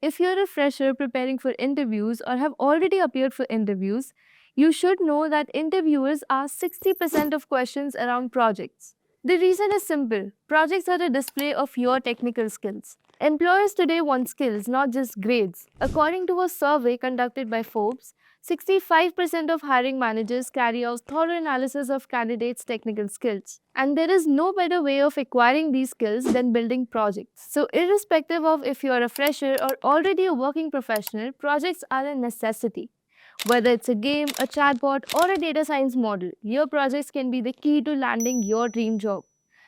If you're a fresher preparing for interviews or have already appeared for interviews, you should know that interviewers ask 60% of questions around projects. The reason is simple: projects are a display of your technical skills. Employers today want skills, not just grades. According to a survey conducted by Forbes, 65% of hiring managers carry out thorough analysis of candidates' technical skills. And there is no better way of acquiring these skills than building projects. So, irrespective of if you are a fresher or already a working professional, projects are a necessity. Whether it's a game, a chatbot, or a data science model, your projects can be the key to landing your dream job.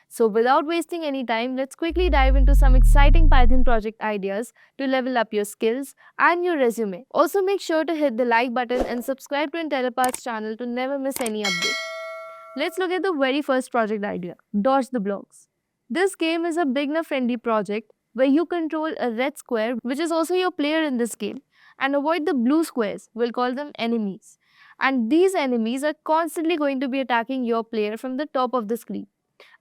So, without wasting any time, let's quickly dive into some exciting Python project ideas to level up your skills and your resume. Also, make sure to hit the like button and subscribe to IntelliPath's channel to never miss any update. Let's look at the very first project idea: Dodge the Blocks. This game is a beginner friendly project where you control a red square, which is also your player in this game, and avoid the blue squares. We'll call them enemies. And these enemies are constantly going to be attacking your player from the top of the screen.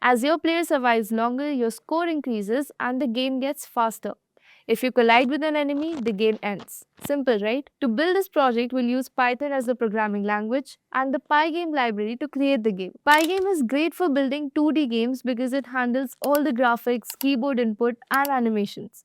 As your player survives longer, your score increases and the game gets faster. If you collide with an enemy, the game ends. Simple, right? To build this project, we'll use Python as the programming language and the Pygame library to create the game. Pygame is great for building 2D games because it handles all the graphics, keyboard input, and animations.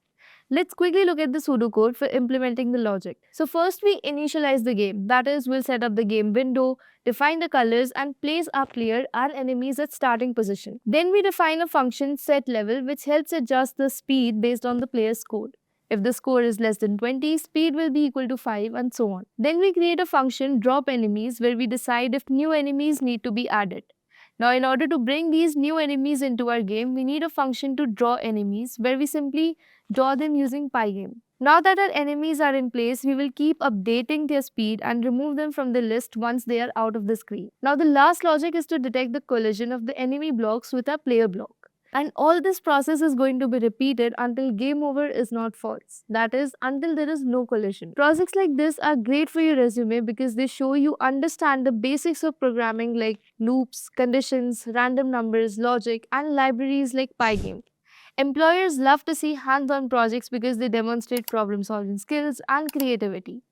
Let's quickly look at the pseudocode for implementing the logic. So first we initialize the game. That is, we'll set up the game window, define the colors, and place our player and enemies at starting position. Then we define a function setLevel which helps adjust the speed based on the player's score. If the score is less than 20, speed will be equal to 5 and so on. Then we create a function dropEnemies where we decide if new enemies need to be added. Now, in order to bring these new enemies into our game, we need a function to draw enemies where we simply draw them using Pygame. Now that our enemies are in place, we will keep updating their speed and remove them from the list once they are out of the screen. Now the last logic is to detect the collision of the enemy blocks with our player block. And all this process is going to be repeated until game over is not false. That is, until there is no collision. Projects like this are great for your resume because they show you understand the basics of programming like loops, conditions, random numbers, logic, and libraries like Pygame. Employers love to see hands-on projects because they demonstrate problem-solving skills and creativity.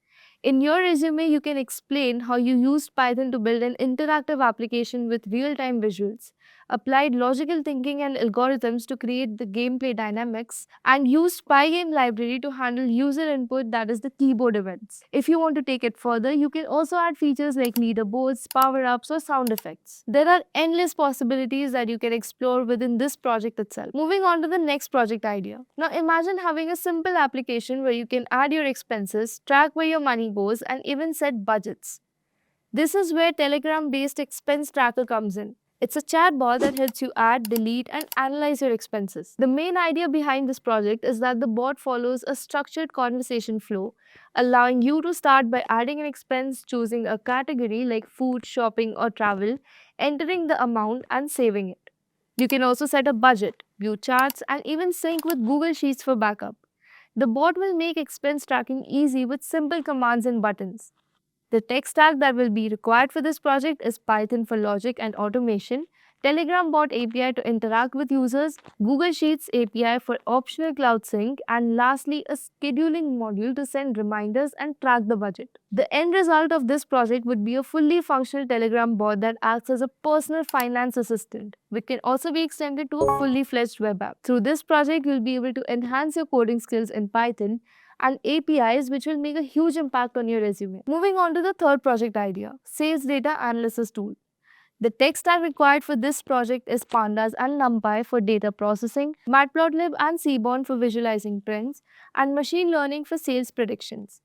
In your resume, you can explain how you used Python to build an interactive application with real-time visuals, applied logical thinking and algorithms to create the gameplay dynamics, and used Pygame library to handle user input, that is the keyboard events. If you want to take it further, you can also add features like leaderboards, power-ups, or sound effects. There are endless possibilities that you can explore within this project itself. Moving on to the next project idea. Now imagine having a simple application where you can add your expenses, track where your money goes, and even set budgets. This is where Telegram-based expense tracker comes in. It's a chatbot that helps you add, delete, and analyze your expenses. The main idea behind this project is that the bot follows a structured conversation flow, allowing you to start by adding an expense, choosing a category like food, shopping, or travel, entering the amount, and saving it. You can also set a budget, view charts, and even sync with Google Sheets for backup. The bot will make expense tracking easy with simple commands and buttons. The tech stack that will be required for this project is Python for logic and automation, Telegram bot API to interact with users, Google Sheets API for optional cloud sync, and lastly, a scheduling module to send reminders and track the budget. The end result of this project would be a fully functional Telegram bot that acts as a personal finance assistant, which can also be extended to a fully fledged web app. Through this project, you'll be able to enhance your coding skills in Python and APIs, which will make a huge impact on your resume. Moving on to the third project idea: Sales Data Analysis Tool. The tech stack required for this project is Pandas and NumPy for data processing, Matplotlib and Seaborn for visualizing trends, and machine learning for sales predictions.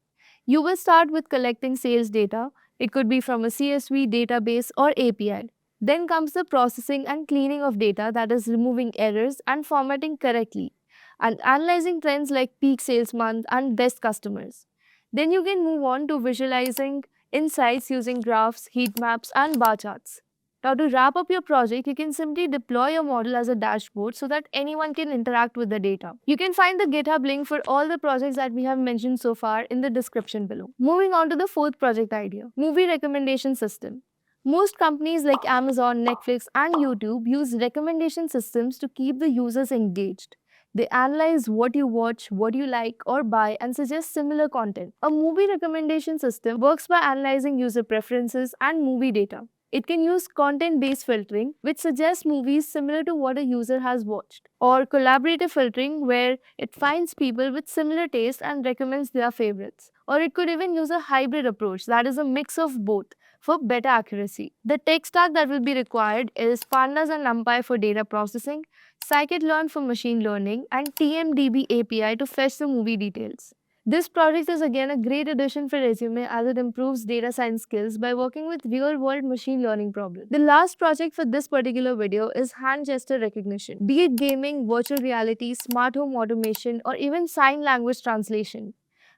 You will start with collecting sales data. It could be from a CSV, database, or API. Then comes the processing and cleaning of data, that is removing errors and formatting correctly, and analyzing trends like peak sales month and best customers. Then you can move on to visualizing insights using graphs, heat maps, and bar charts. Now, to wrap up your project, you can simply deploy your model as a dashboard so that anyone can interact with the data. You can find the GitHub link for all the projects that we have mentioned so far in the description below. Moving on to the fourth project idea: movie recommendation system. Most companies like Amazon, Netflix, and YouTube use recommendation systems to keep the users engaged. They analyze what you watch, what you like or buy, and suggest similar content. A movie recommendation system works by analyzing user preferences and movie data. It can use content based filtering, which suggests movies similar to what a user has watched, or collaborative filtering, where it finds people with similar tastes and recommends their favorites. Or it could even use a hybrid approach, that is, a mix of both, for better accuracy. The tech stack that will be required is Pandas and NumPy for data processing, scikit-learn for machine learning, and TMDB API to fetch the movie details. This project is again a great addition for resume as it improves data science skills by working with real-world machine learning problems. The last project for this particular video is hand gesture recognition, be it gaming, virtual reality, smart home automation, or even sign language translation.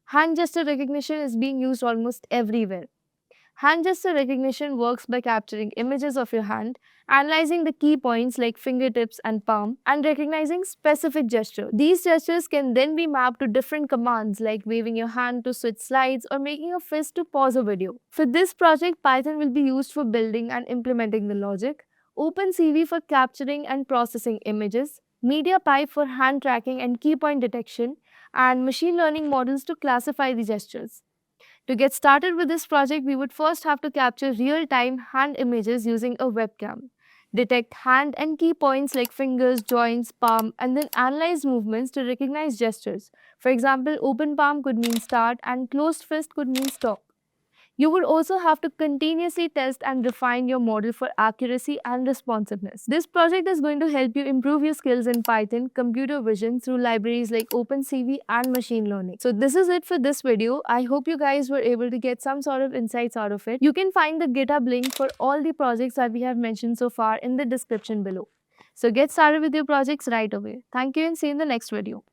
Hand gesture recognition is being used almost everywhere. Hand gesture recognition works by capturing images of your hand, analyzing the key points like fingertips and palm, and recognizing specific gestures. These gestures can then be mapped to different commands like waving your hand to switch slides or making a fist to pause a video. For this project, Python will be used for building and implementing the logic, OpenCV for capturing and processing images, MediaPipe for hand tracking and key point detection, and machine learning models to classify the gestures. To get started with this project, we would first have to capture real-time hand images using a webcam, detect hand and key points like fingers, joints, palm, and then analyze movements to recognize gestures. For example, open palm could mean start and closed fist could mean stop. You would also have to continuously test and refine your model for accuracy and responsiveness. This project is going to help you improve your skills in Python, computer vision through libraries like OpenCV and machine learning. So this is it for this video. I hope you guys were able to get some sort of insights out of it. You can find the GitHub link for all the projects that we have mentioned so far in the description below. So get started with your projects right away. Thank you and see you in the next video.